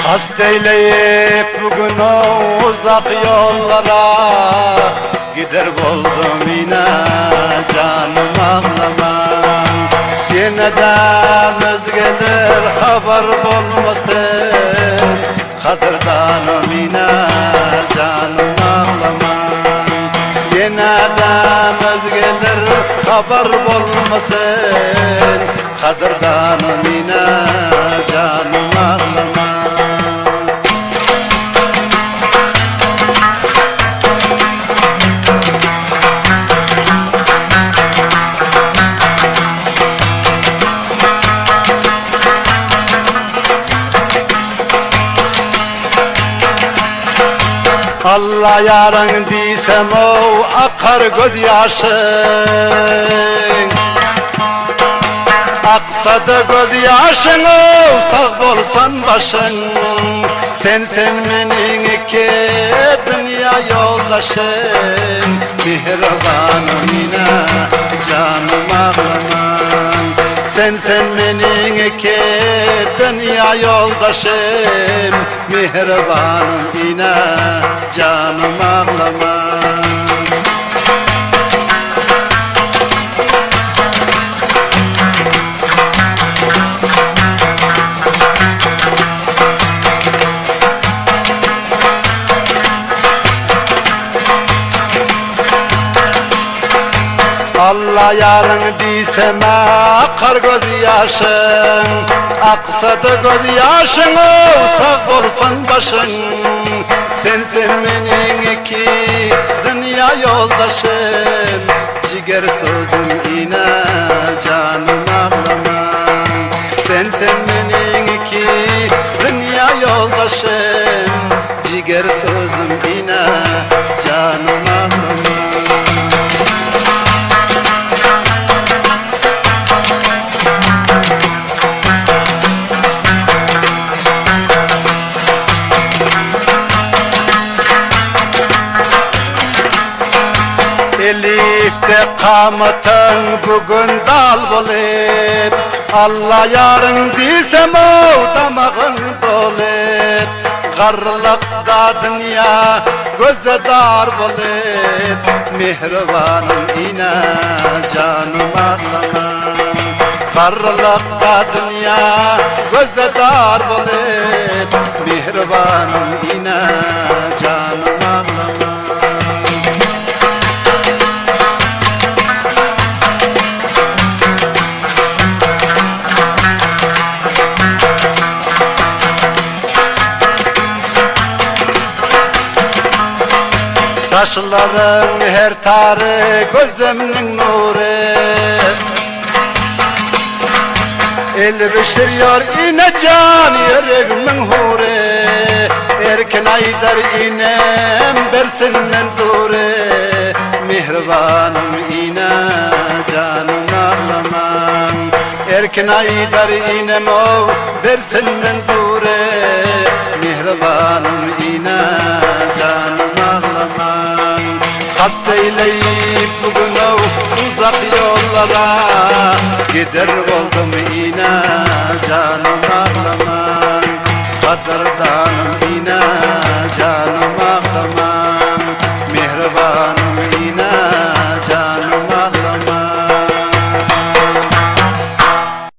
Hasteyleyip bugün o uzak yollara gider buldum yine canım ağlamam. Yine de özgelir haber bulmasın, kadırdanım yine canım ağlamam. Yine de özgelir haber bulmasın, kadırdanım yine canım ağlamam. Allah yarın diysem o akar gözyaşın, aksa da gözyaşın o sağ bolsan başın. Sen benim iki dünya yoldaşın, mihribanım yine canım ağlamam. Sen benim iki dünya yoldaşım, mihribanım yine canım ağlamam. Allah yarın diysem akar gözyaşın, aksa da gözyaşın o sağ bolsan başın. Sen benim iki dünya yoldaşım, ciger sözüm yine canım ağlamam. Sen benim iki dünya yoldaşım, ciger sözüm yine canım ağlamam. Elif'te kamatın bugün dal bolup, Allah yarın diysem o damağın dolup. Garlıkta dünya göze dar bolup, mihribanım yine canım ağlamam. Garlıkta dünya göze dar bolup, mihribanım yine canım ağlamam. Taşların her tarı gözümün nuru, el pişiriyor Enecan yüreğimin huri. Erken aydar inem bersin menzuri, mihribanım yine canım ağlamam. Erken aydar inem o bersin menzuri, mihribanım yine canım ağlamam. Hasteyleyip bugün o uzak yollara gider oldum yine